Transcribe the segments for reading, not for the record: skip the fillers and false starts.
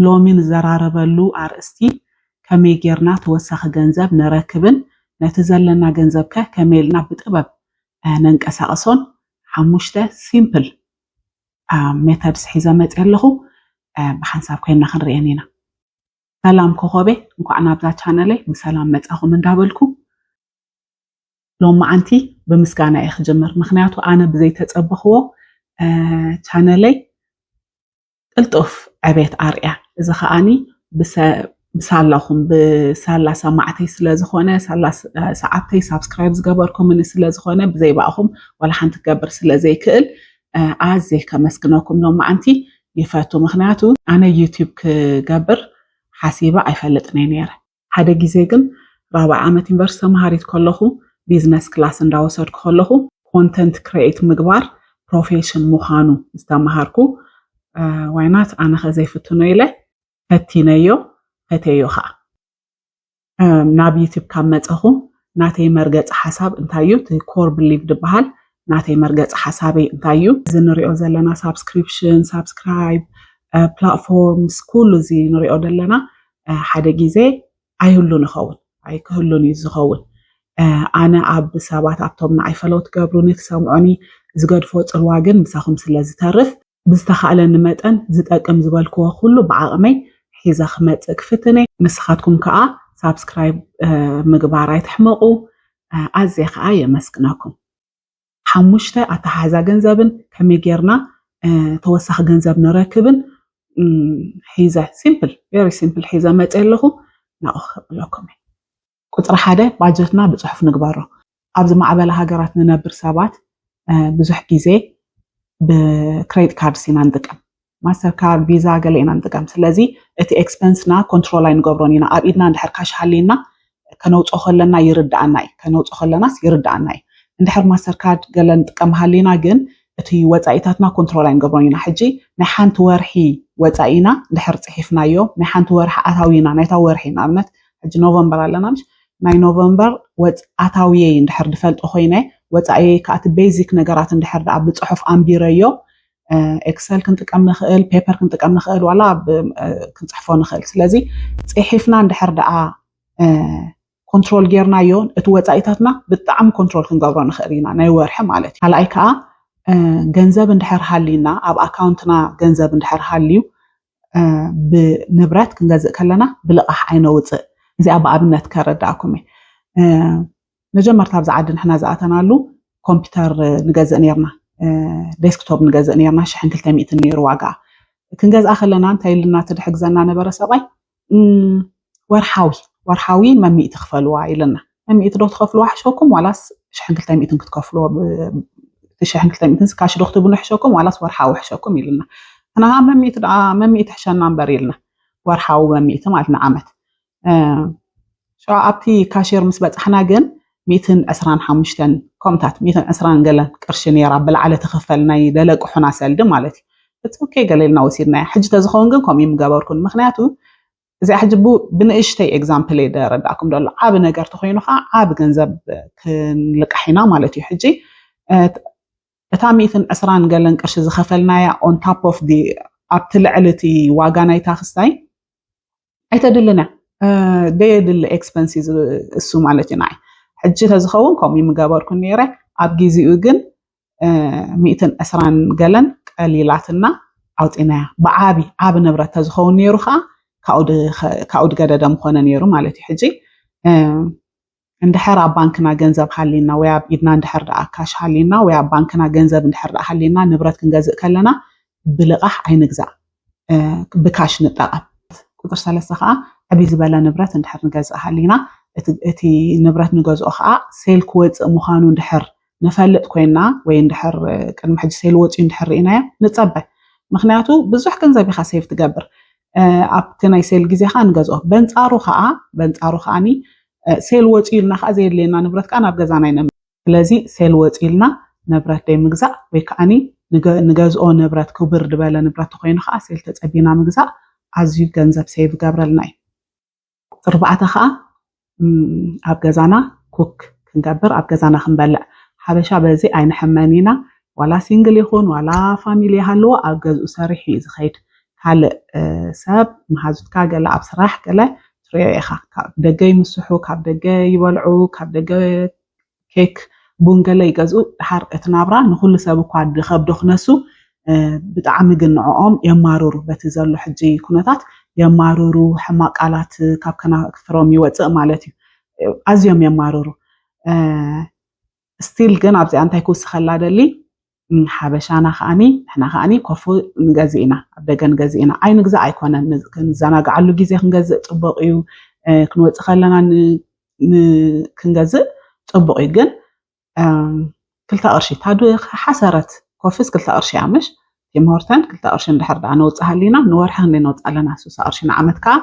لومين زراربلو أرستي كمي جيرنا توسخ جنزب نركبن نتزلنا جنزبك كميلنا بتقبب ننقساقسون حموشته سيمبل ميثودز حيزا متقلخو بحنساب كوينا خنريانينا سلام كوخوبي نكو عنا بزا چانالي بسلام متأخو من دابلكو لوم عنتي بمسكانا يخجمر مخنياتو أنا بزي تتقبخو چانالي قلتوف عبيت أريا إذا خاني بسالخم بسالا سماعتي سلازخونه سالا ساعتي سبسكرايبز جبركم من سلازخونه بزي باخم ولا حنت جبر سلازي كل أعزي كمسكناكم لوم عنتي يفاتو مخنياتو أنا يوتيوب كجبر حسيبة أيفلتني نير هذا جزء رابع عامة ينبرس مهاريت كلهو بيزنس كلاس انداوسر كلهو كونتنت كرييت مقبار بروفيشن مخانو استمهاركو وينات أنا خزي فتنيله فتينيو فتيوخا ناب يوتيوب كامت أخو ناتي مرجع حساب انتايو تكور بليف دبهال ناتي مرجع حسابي انتايو زنريو زلنا سبسكرايب بلاتفورمز كل زي نريو دلنا حدا جزء أيهلو نخون أي كهلو نيزخون أنا أب سبات أبطمنا أي فلوت قبلوني تسمعني زقد فوت الواجن مساهم سلازي تعرف بستخاله نمتن زتأكم زبالكوا كله بعقمي حيزا خمت كفتني مسخاتكم كأ سبسكرايب مقبارات حمقو أزيخ آية مسكناكم حموشته أتحازا جنزبن كمي جيرنا توسخ جنزب نراكبن حيزا simple very simple حيزا متقلخو نأخذ لكم قطر حدا باجتنا بصحف نقبره أبز معبلا هاجرات ننبر سابات بزح جيزي بكريدت كارد سينا نطقم ماستر كارد فيزا قالينا نطقم سلازي اتي اكسبنسنا كنترول لاين قبرونينا ابيدنا ندحر كاش حالينا كنوصو خلنا يردعناي كنوصو خلناس يردعناي ندحر ماستر كارد قال نطقم حالينا جن اتي وصايتاتنا كنترول لاين قبرونينا حجي نحانت ورحي وصاينا ندحر صحيفنايو نحانت ورح اتاوينا نيتا ورحي نابنت حجي نوفمبر علنا مش ناي نوفمبر اتاوي ندحر دفلت خوينه وصاي كات بيزك نغرات ندحر داب بصحف امبيريو اكسل كنطقم نخيل بيبر كنطقم نخيل ولا كنصحفو نخيل سلازي صحيفنا ندحر دعا كنترول غيرنايو اتو وصايتاتنا بطعم كنترول كنغبرو نخيلنا ناي ورح مالتي هلاي كا ገንዘብ እንድሕር ሃሊና ኣብ ኣካውንትና ገንዘብ እንድሕር ሃልዩ ብንብረት ክንገዝእ ከለና ብልቃሕ ኣይነውፅእ እዚኣ ብኣብነት ከረዳእኩም መጀመርታ ኣብ ዝዓዲ ንሕና ዝኣተናሉ ኮምፒተር ንገዝእ ነርና ዴስክቶፕ ንገዝእ ነርና 1200 ነይሩ ዋጋ ክንገዝኣ ከለና እንታይ ኢልና ትድሕግዘና ነበረ ሰባይ ወርሓዊ መሚእ ትኽፈልዋ ኢልና መሚእ ዶ ትኸፍልዋ ሕሾኩም ዋላስ 1200 ክትከፍልዎ 1200 ካሽ ዶ ክትብሉ ሕሾኩም ዋላስ ወርሓዊ ሕሾኩም ኢልና أنا مميت حشان نمبريلنا ورحاو مميت مالتنا عمت شو أبتي كاشير مسبت إحنا جن 215 كومتات 210 قلنا قرشين يا رب العالة تخفلنا يدلق وحنا سالد مالتي بس أوكي قال لنا وسيرنا حج تزخون جنكم يمجبركم مخناتو زي حجبو بنقشتي إكزامبل إذا ردعكم دول عاب نجار تخينه عاب جنزب لك حنا مالتي حجي أتاميثن أسران قالن قرش زخفلنا on top of the أبتلعلتي واقانا يتاخستاي أيتدلنا ديدل expenses السوم علتي ناي حجي تزخونكم يمقابركم نيرة أبجيزي أوجن 200 أسران قالن قليلاتنا أوتينا بعابي عاب نبرة تزخون نيروخا كأود قددا مخونا نيرو مالتي حجي اندحر بانكنا ገንዘብ حالينا ويا بيدنا اندحر كاش حالينا ويا بانكنا ገንዘብ اندحر حالينا نبرت كنغزق كلنا بلقح عينغزا بكاش نطقم ቁጥር 3 خا ابي زباله نبرت اندحر نغزق حالينا اتي نبرت نغزق خا سيل كوص مخانو اندحر نفلط كوينا وي اندحر قدم حج سيل وصي اندحر رينا نصبه مخنياتو بزح ገንዘብ يخا سيف تغبر ابتناي سيل غزي خا نغزق بنصارو خاني سيل وصيلنا خازير لينا نبرت كان ابغزانا ينم ስለዚ سيل وصيلنا نبرت دي مغزا ወይ ከአኒ ንገዝኦ ንብረት ክብር ድበለ ንብረት ኮይኑ ከዓ سيل ተጸቢና ምግዛ ኣዝዩ ገንዘብ ሴቭ ገብረልና እዩ ጥርባዕተ ከዓ ኣብ ገዛና ኩክ ክንገብር ኣብ ገዛና ክንበልዕ ሓበሻ በዚ ኣይንሕመኒና ዋላ ሲንግል ይኹን ዋላ ፋሚሊ ሃለዎ ኣብ ገዝኡ ሰሪሕ ዝኸይድ ካልእ ሰብ መሃዙትካ ገለ ኣብ ስራሕ ገለ ትሪኦ ኢኻ ካብ ደገ ይምስሑ ካብ ደገ ይበልዑ ካብ ደገ ኬክ ቡን ገለ ይገዝኡ ድሓር እቲ ናብራ ንኩሉ ሰብ እኳ ድኸብዶ ክነሱ ብጣዕሚ ግን ንዕኦም የማርሩ በቲ ዘሎ ሕጂ ኩነታት የማርሩ ሕማቅ ቃላት ካብ ከናፍሮም ይወፅእ ማለት እዩ ኣዝዮም የማርሩ ስቲል ግን ኣብዚኣ እንታይ ክውስኸላ ደሊ ሓበሻና ከዓኒ ንሕና ከዓኒ ኮፍ ንገዝእ ኢና ኣብ ደገ ንገዝእ ኢና ኣይ ንግዛእ ኣይኮነን ክንዘናግዓሉ ግዜ ክንገዝእ ፅቡቅ እዩ ክንወፅእ ከለና ክንገዝእ ፅቡቅ እዩ ግን 2 ቅርሺ ታዱ ሓሰረት ኮፍስ 2 ቅርሺ ኣምሽ ቲምሆርተን 2 ቅርሺ እንድሕር ዳኣ ነውፅእ ሃሊና ንወርሒ ክንደይ ነውፅእ ኣለና 3 ቅርሺ ንዓመት ከዓ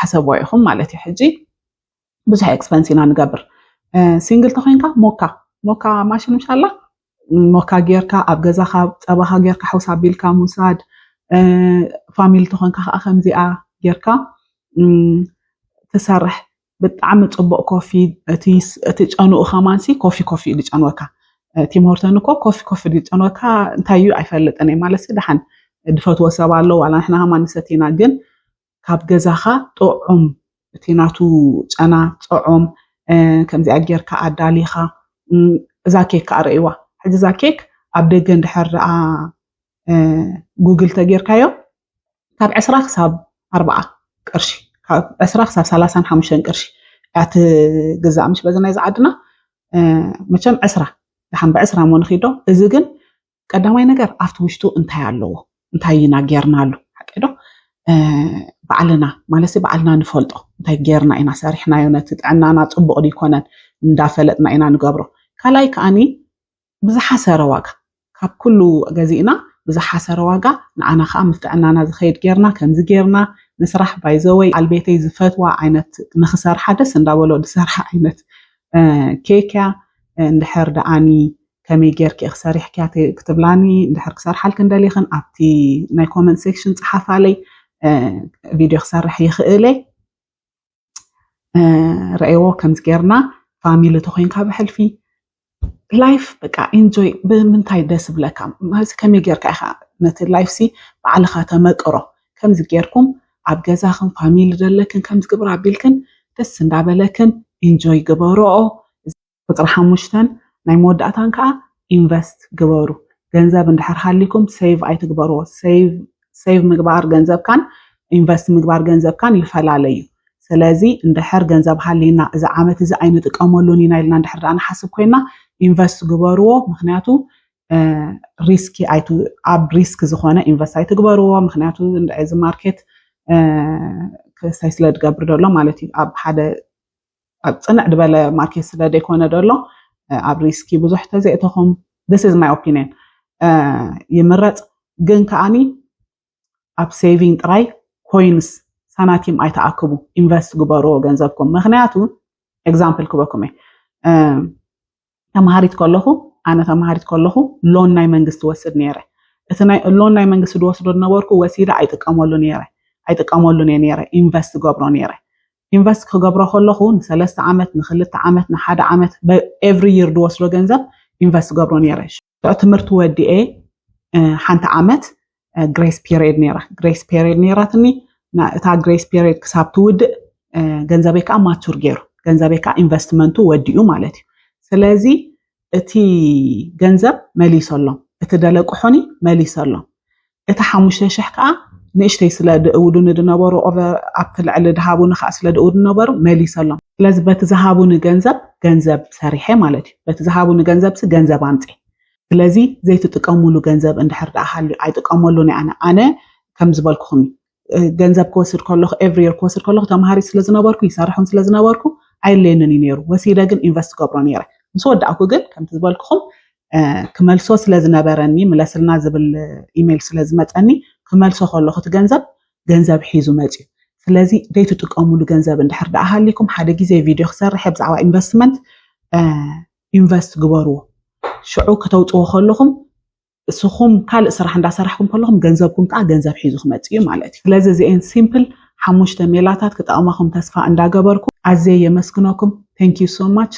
ሓሰብዎ ኢኹም ማለት እዩ ሕጂ ብዙሕ ኤክስፐንስ ኢና ንገብር ሲንግል ተኮይንካ ሞካ ማሽን ምሻላ ሞካ ጌርካ ኣብ ገዛኻ ፀባኻ ጌርካ ሓውሳ ኣቢልካ ምውሳድ ፋሚሊ ተኮይንካ ከዓ ከምዚኣ ጌርካ ትሰርሕ ብጣዕሚ ፅቡቅ ኮፊ እቲ ጨኑኡ ከማንሲ ኮፊ ዝጨንወካ ቲምሆርተን እኮ ኮፊ ዝጨንወካ እንታይ እዩ ኣይፈልጥን እየ ማለት ድሓን ድፈትዎ ሰብ ኣሎ ዋላ ንሕና ከማንሰት ኢና ግን ካብ ገዛኻ ጥዑም እቲ ናቱ ጨና ጥዑም ከምዚኣ ጌርካ ኣዳሊኻ እዛ ኬክ ከዓ ርእይዋ ሕጂ እዛ ኬክ ኣብ ደገ እንድሕር ደኣ ጉግል ተጌርካዮ ካብ 20 ክሳብ 40 ቅርሺ ካብ 20 ክሳብ 35 ቅርሺ እትግዛእ ምሽ በዚ ናይ ዝዓድና መቸም 20 ድሓን ብ20 ሞ ንኺዶ እዚ ግን ቀዳማይ ነገር ኣብቲ ውሽጡ እንታይ ኣለዎ እንታይ ኢና ጌርናሉ ሓቂዶ ባዕልና ማለት ባዕልና ንፈልጦ እንታይ ጌርና ኢና ሰሪሕናዮ ነቲ ጥዕናና ፅቡቅ ዲኮነን እንዳፈለጥና ኢና ንገብሮ ካልኣይ ከዓኒ ብዝሓሰረ ዋጋ ካብ ኩሉ ገዚእና ብዝሓሰረ ዋጋ ንዓና ከዓ ምስ ጥዕናና ዝኸይድ ጌርና ከምዚ ጌርና ንስራሕ ባይዘወይ ኣልቤተይ ዝፈትዋ ዓይነት ንክሰርሓ ደስ እንዳበሎ ዝሰርሓ ዓይነት ኬክያ እንድሕር ደኣኒ ከመይ ጌርክ ክሰሪሕካ ክትብላኒ እንድሕር ክሰርሓልክ እንደሊኽን ኣብቲ ናይ ኮመንት ሴክሽን ፀሓፋለይ ቪድዮ ክሰርሕ ይኽእል ረእይዎ ከምዚ ጌርና ፋሚሊ ተኮይንካ ብሕልፊ ላይፍ በቃ ኢንጆይ ብምንታይ ደስ ብለካ ማለት ከመይ ጌርካ ኢኻ ነቲ ላይፍ ሲ ባዕልኻ ተመቅሮ ከምዚ ጌርኩም ኣብ ገዛኽን ፋሚሊ ዘለክን ከምዚ ግብር ኣቢልክን ደስ እንዳበለክን ኢንጆይ ግበርኦ ቁፅሪ 5 ናይ መወዳእታን ከዓ ኢንቨስት ግበሩ ገንዘብ እንድሕር ሃሊኩም ሴቭ ኣይትግበርዎ ሴቭ ምግባር ገንዘብካን ኢንቨስት ምግባር ገንዘብካን ይፈላለዩ ስለዚ እንድሕር ገንዘብ ሃሊና እዚ ዓመት እዚ ኣይንጥቀመሉን ኢና ኢልና እንድሕር ደኣ ንሓስብ ኮይና ኢንቨስት ግበርዎ ምክንያቱ ሪስኪ ኣብ ሪስክ ዝኾነ ኢንቨስት ኣይትግበርዎ ምክንያቱ እዚ ማርኬት ክሳይ ስለ ዝገብር ደሎ ማለት እዩ ኣብ ሓደ ኣብ ፅንዕ ድበለ ማርኬት ስለ ዘይኮነ ደሎ ኣብ ሪስኪ ብዙሕ ተዘይእተኹም this is my opinion ይምረፅ ግን ከዓኒ ኣብ ሴቪንግ ጥራይ ኮይንስ ሳናቲም ኣይተኣክቡ ኢንቨስት ግበርዎ ገንዘብኩም ምክንያቱ ኤግዛምፕል ክበኩም ተማሃሪት ከለኹ ኣነ ተማሃሪት ከለኹ ሎን ናይ መንግስቲ ወስድ ነይረ እቲ ናይ ሎን ናይ መንግስቲ ድወስዶ ነበርኩ ወሲዳ ኣይጥቀመሉ ነይረ ኢንቨስት ገብሮ ነይረ ኢንቨስት ክገብሮ ከለኹ ን3 ዓመት ን2 ዓመት ን1 ዓመት ኤቭሪ ይር ድወስዶ ገንዘብ ኢንቨስት ገብሮ ነይረ ትምህርቲ ወዲኤ ሓንቲ ዓመት ግሬስ ፔሪድ ነይራትኒ እታ ግሬስ ፔሪድ ክሳብ ትውድእ ገንዘበይ ከዓ ማቹር ገይሩ ገንዘበይ ከዓ ኢንቨስትመንቱ ወዲኡ ማለት እዩ ስለዚ እቲ ገንዘብ መሊሰሎም እቲ ደለቁሑኒ መሊሰሎም እቲ 5000 ከዓ ንእሽተይ ስለ ድእውዱን ድነበሩ ኣብ ልዕሊ ድሃቡን ከዓ ስለ ድእውዱ ነበሩ መሊሰሎም ስለዚ በቲ ዝሃቡን ገንዘብ ሰሪሐ ማለት እዩ በቲ ዝሃቡን ገንዘብ ኣምፂ ስለዚ ዘይትጥቀሙሉ ገንዘብ እንድሕር ደኣ ሃልዩ ኣይጥቀመሉን ኣነ ከም ዝበልኩኹም ገንዘብ ክወስድ ከለኹ ኤቭሪ ይር ክወስድ ከለኹ ተማሃሪት ስለ ዝነበርኩ ይሰርሑን ስለ ዝነበርኩ ኣይለየንን ነይሩ ወሲደ ግን ኢንቨስት ገብሮ ነይረ ምስ ወዳእኩ ግን ከምቲ ዝበልኩኹም ክመልሶ ስለ ዝነበረኒ መለስልና ዝብል ኢሜይል ስለ ዝመፀኒ ክመልሶ ከለኹ እቲ ገንዘብ ሒዙ መፅዩ ስለዚ ዘይትጥቀሙሉ ገንዘብ እንድሕር ደኣ ሃሊኩም ሓደ ግዜ ቪድዮ ክሰርሕ ብዛዕባ ኢንቨስትመንት ኢንቨስት ግበርዎ ሽዑ ከተውፅዎ ከለኹም እስኹም ካልእ ስራሕ እንዳሰራሕኩም ከለኹም ገንዘብኩም ከዓ ገንዘብ ሒዙ ክመፅዩ ማለት እዩ ስለዚ እዚአን ሲምፕል 5 ሜላታት ክጠቕማኹም ተስፋ እንዳገበርኩ ኣዝየ የመስግነኩም ቴንክ ዩ ሶ ማች